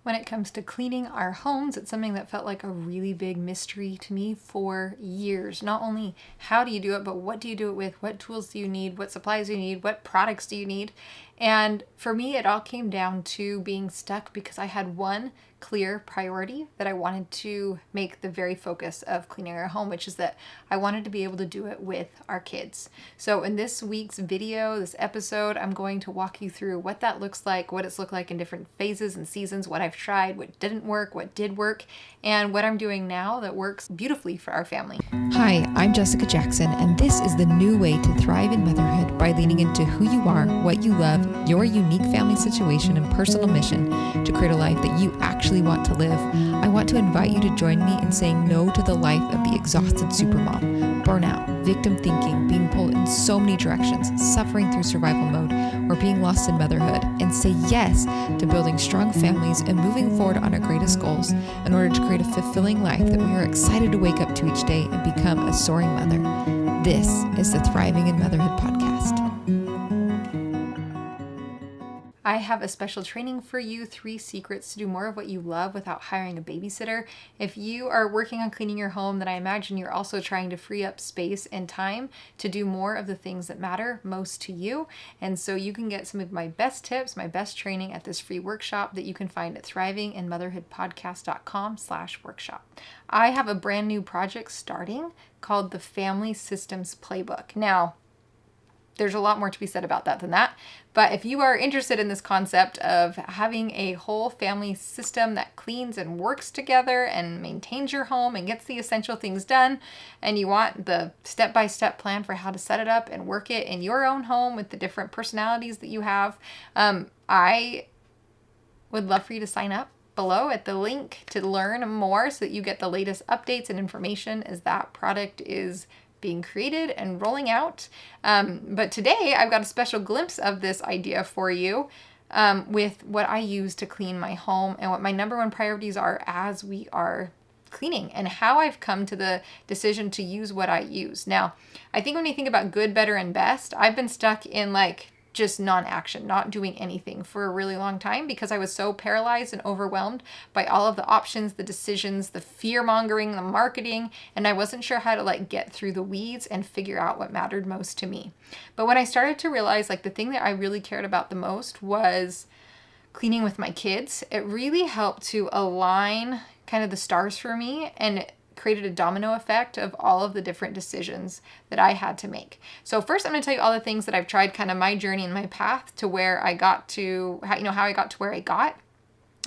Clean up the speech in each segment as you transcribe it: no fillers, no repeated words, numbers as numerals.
When it comes to cleaning our homes, it's something that felt like a really big mystery to me for years. Not only how do you do it, but what do you do it with? What tools do you need? What supplies do you need? What products do you need? And for me, it all came down to being stuck because I had one clear priority that I wanted to make the very focus of cleaning our home, which is that I wanted to be able to do it with our kids. So in this week's video, this episode, I'm going to walk you through what that looks like, what it's looked like in different phases and seasons, what I've tried, what didn't work, what did work, and what I'm doing now that works beautifully for our family. Hi, I'm Jessica Jackson, and this is the new way to thrive in motherhood by leaning into who you are, what you love, your unique family situation and personal mission to create a life that you actually want to live. I want to invite you to join me in saying no to the life of the exhausted supermom, burnout, victim thinking, being pulled in so many directions, suffering through survival mode, or being lost in motherhood, and say yes to building strong families and moving forward on our greatest goals in order to create a fulfilling life that we are excited to wake up to each day and become a soaring mother. This is the Thriving in Motherhood podcast. I have a special training for you, 3 secrets to do more of what you love without hiring a babysitter. If you are working on cleaning your home, then I imagine you're also trying to free up space and time to do more of the things that matter most to you. And so you can get some of my best tips, my best training at this free workshop that you can find at thrivinginmotherhoodpodcast.com/workshop. I have a brand new project starting called the Family Systems Playbook. Now, there's a lot more to be said about that than that. But if you are interested in this concept of having a whole family system that cleans and works together and maintains your home and gets the essential things done, and you want the step-by-step plan for how to set it up and work it in your own home with the different personalities that you have, I would love for you to sign up below at the link to learn more so that you get the latest updates and information as that product is being created and rolling out. But today I've got a special glimpse of this idea for you with what I use to clean my home and what my number one priorities are as we are cleaning and how I've come to the decision to use what I use. Now, I think when you think about good, better, and best, I've been stuck in just non-action, not doing anything for a really long time because I was so paralyzed and overwhelmed by all of the options, the decisions, the fear-mongering, the marketing, and I wasn't sure how to get through the weeds and figure out what mattered most to me. But when I started to realize the thing that I really cared about the most was cleaning with my kids, it really helped to align kind of the stars for me and created a domino effect of all of the different decisions that I had to make. So first I'm going to tell you all the things that I've tried, kind of my journey and my path to where I got to, how I got to where I got.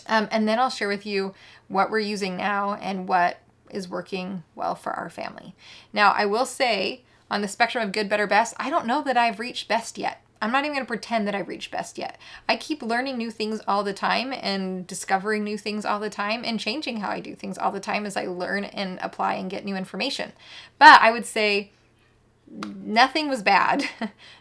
And then I'll share with you what we're using now and what is working well for our family. Now, I will say on the spectrum of good, better, best, I don't know that I've reached best yet. I'm not even going to pretend that I've reached best yet. I keep learning new things all the time and discovering new things all the time and changing how I do things all the time as I learn and apply and get new information. But I would say nothing was bad.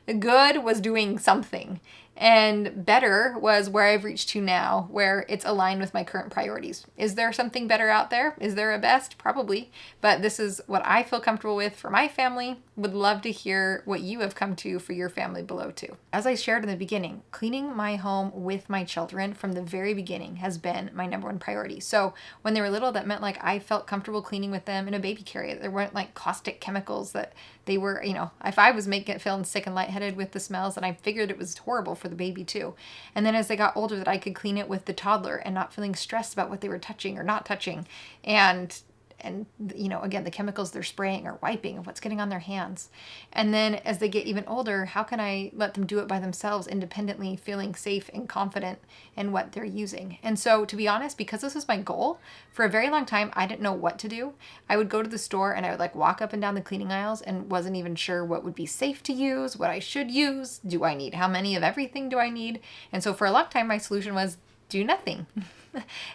Good was doing something. And better was where I've reached to now, where it's aligned with my current priorities. Is there something better out there? Is there a best? Probably. But this is what I feel comfortable with for my family. Would love to hear what you have come to for your family below too. As I shared in the beginning, cleaning my home with my children from the very beginning has been my number one priority. So when they were little, that meant I felt comfortable cleaning with them in a baby carrier. There weren't caustic chemicals that they were, if I was feeling sick and lightheaded with the smells, then I figured it was horrible for the baby too. And then as they got older, that I could clean it with the toddler and not feeling stressed about what they were touching or not touching. And again, the chemicals they're spraying or wiping and what's getting on their hands. And then as they get even older, how can I let them do it by themselves independently, feeling safe and confident in what they're using? And so to be honest, because this was my goal, for a very long time, I didn't know what to do. I would go to the store and I would walk up and down the cleaning aisles and wasn't even sure what would be safe to use, what I should use. Do I need? How many of everything do I need? And so for a long time, my solution was do nothing.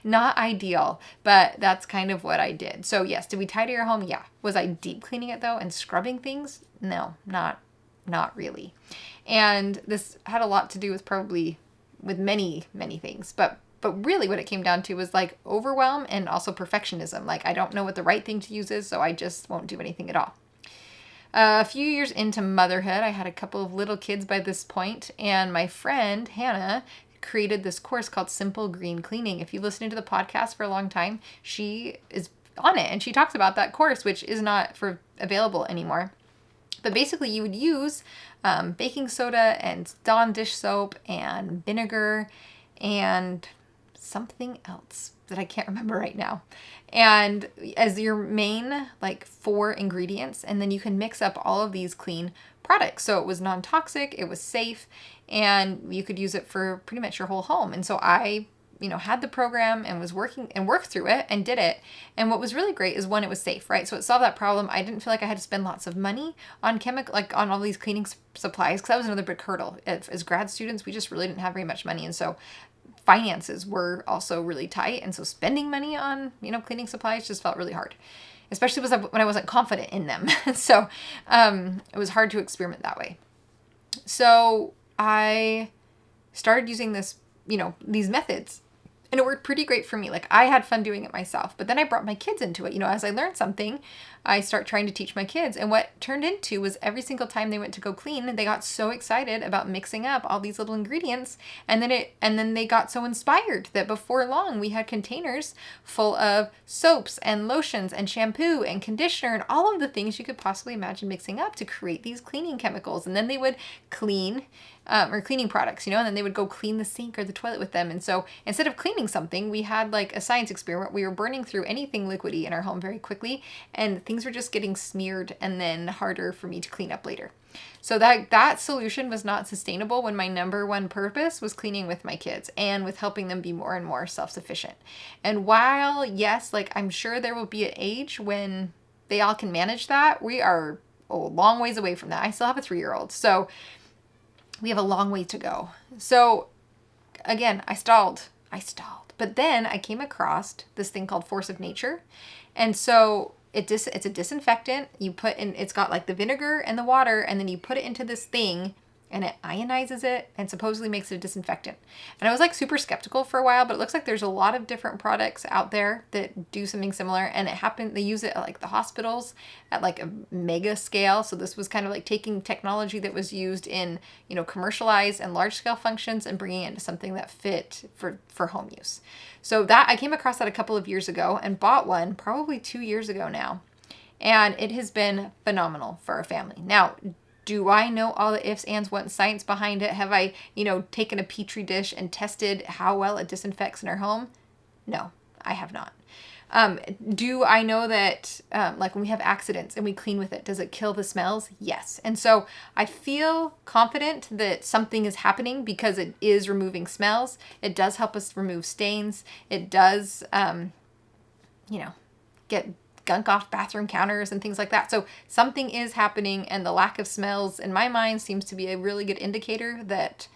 Not ideal, but that's kind of what I did. So yes, did we tidy your home? Yeah. Was I deep cleaning it though and scrubbing things? No, not really. And this had a lot to do with many, many things, but really what it came down to was overwhelm and also perfectionism. I don't know what the right thing to use is, so I just won't do anything at all. A few years into motherhood, I had a couple of little kids by this point, and my friend Hannah created this course called Simple Green Cleaning. If you've listened to the podcast for a long time, she is on it, and she talks about that course, which is not available anymore. But basically, you would use baking soda and Dawn dish soap and vinegar and something else that I can't remember right now, and as your main like 4 ingredients, and then you can mix up all of these clean products. So it was non-toxic, it was safe, and you could use it for pretty much your whole home. And so I had the program and was worked through it and did it. And what was really great is, one, it was safe, right? So it solved that problem. I didn't feel like I had to spend lots of money on on all these cleaning supplies, because that was another big hurdle. As grad students, we just really didn't have very much money. And so finances were also really tight. And so spending money on, cleaning supplies just felt really hard, especially when I wasn't confident in them. So it was hard to experiment that way. So I started using these methods, and it worked pretty great for me. Like, I had fun doing it myself, but then I brought my kids into it. As I learned something, I start trying to teach my kids. And what turned into was, every single time they went to go clean, they got so excited about mixing up all these little ingredients. And then they got so inspired that before long, we had containers full of soaps and lotions and shampoo and conditioner and all of the things you could possibly imagine mixing up to create these cleaning chemicals. And then they would clean or cleaning products, and then they would go clean the sink or the toilet with them. And so instead of cleaning something, we had like a science experiment. We were burning through anything liquidy in our home very quickly, and things were just getting smeared and then harder for me to clean up later. So that solution was not sustainable when my number one purpose was cleaning with my kids and with helping them be more and more self-sufficient. And while, yes, like I'm sure there will be an age when they all can manage that, we are a long ways away from that. I still have a 3-year-old. So we have a long way to go. So again, I stalled. But then I came across this thing called Force of Nature. And so it's a disinfectant. It's got like the vinegar and the water, and then you put it into this thing, and it ionizes it and supposedly makes it a disinfectant. And I was like super skeptical for a while, but it looks like there's a lot of different products out there that do something similar. And they use it at like the hospitals at like a mega scale. So this was kind of like taking technology that was used in, commercialized and large scale functions and bringing it into something that fit for home use. So I came across that a couple of years ago and bought one probably 2 years ago now. And it has been phenomenal for our family. Now, do I know all the ifs, ands, what science behind it? Have I, taken a petri dish and tested how well it disinfects in our home? No, I have not. Do I know that, like when we have accidents and we clean with it, does it kill the smells? Yes. And so I feel confident that something is happening because it is removing smells. It does help us remove stains. It does, get gunk off bathroom counters and things like that. So something is happening, and the lack of smells in my mind seems to be a really good indicator that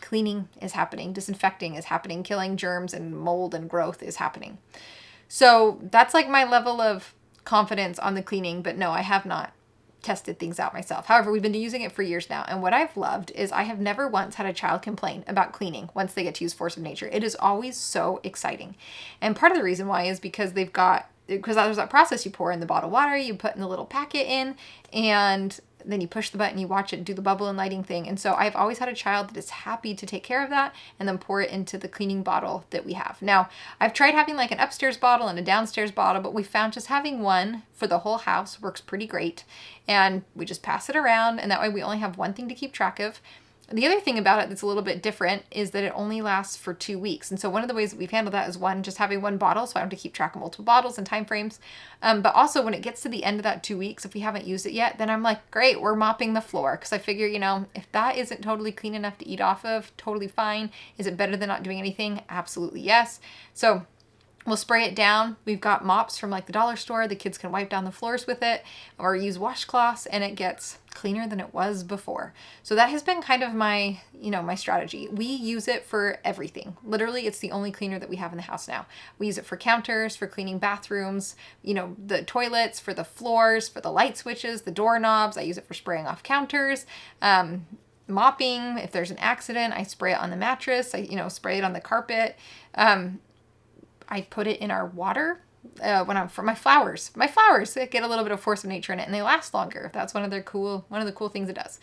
cleaning is happening, disinfecting is happening, killing germs and mold and growth is happening. So that's like my level of confidence on the cleaning, but no, I have not tested things out myself. However, we've been using it for years now, and what I've loved is I have never once had a child complain about cleaning once they get to use Force of Nature. It is always so exciting. And part of the reason why is because because there's that process. You pour in the bottled water, you put in the little packet in, and then you push the button, you watch it do the bubble and lighting thing. And so I've always had a child that is happy to take care of that and then pour it into the cleaning bottle that we have. Now, I've tried having like an upstairs bottle and a downstairs bottle, but we found just having one for the whole house works pretty great. And we just pass it around, and that way we only have one thing to keep track of. The other thing about it that's a little bit different is that it only lasts for 2 weeks. And so one of the ways that we've handled that is just having one bottle, so I don't have to keep track of multiple bottles and time frames. But also when it gets to the end of that 2 weeks, if we haven't used it yet, then I'm like, great, we're mopping the floor. Because I figure, if that isn't totally clean enough to eat off of, totally fine. Is it better than not doing anything? Absolutely yes. So we'll spray it down. We've got mops from like the dollar store. The kids can wipe down the floors with it or use washcloths, and it gets cleaner than it was before. So that has been kind of my, my strategy. We use it for everything. Literally, it's the only cleaner that we have in the house now. We use it for counters, for cleaning bathrooms, the toilets, for the floors, for the light switches, the doorknobs. I use it for spraying off counters. Mopping. If there's an accident, I spray it on the mattress. I, spray it on the carpet. I put it in our water for my flowers get a little bit of force of nature in it, and they last longer. That's one of the cool things it does.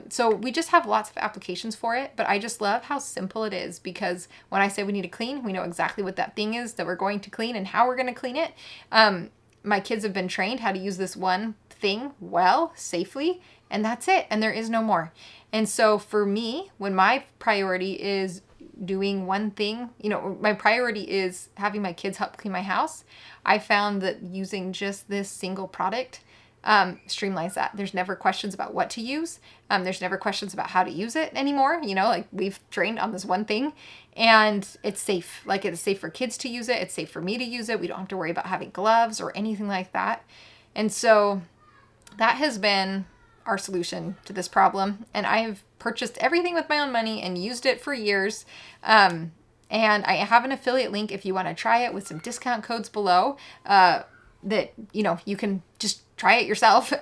So we just have lots of applications for it, but I just love how simple it is, because when I say we need to clean, we know exactly what that thing is that we're going to clean and how we're going to clean it. My kids have been trained how to use this one thing well, safely, and that's it. And there is no more. And so for me, when my priority is doing one thing, my priority is having my kids help clean my house, I found that using just this single product streamlines that. There's never questions about what to use. There's never questions about how to use it anymore. Like we've trained on this one thing, and it's safe. Like it's safe for kids to use it. It's safe for me to use it. We don't have to worry about having gloves or anything like that. And so that has been our solution to this problem. And I have purchased everything with my own money and used it for years. And I have an affiliate link if you want to try it, with some discount codes below, that, you can just try it yourself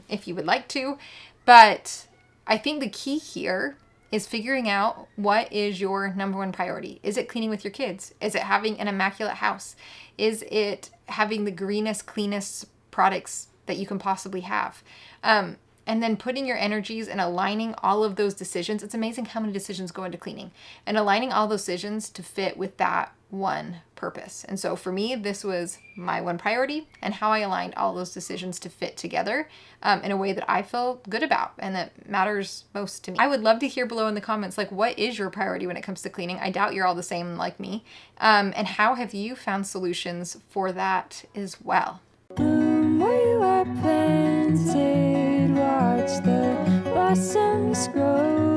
if you would like to. But I think the key here is figuring out what is your number one priority. Is it cleaning with your kids? Is it having an immaculate house? Is it having the greenest, cleanest products that you can possibly have? And then putting your energies and aligning all of those decisions. It's amazing how many decisions go into cleaning, and aligning all those decisions to fit with that one purpose. And so for me, this was my one priority, and how I aligned all those decisions to fit together in a way that I feel good about and that matters most to me. I would love to hear below in the comments, like, what is your priority when it comes to cleaning? I doubt you're all the same like me. And how have you found solutions for that as well? Where you are planted, watch the blossoms grow.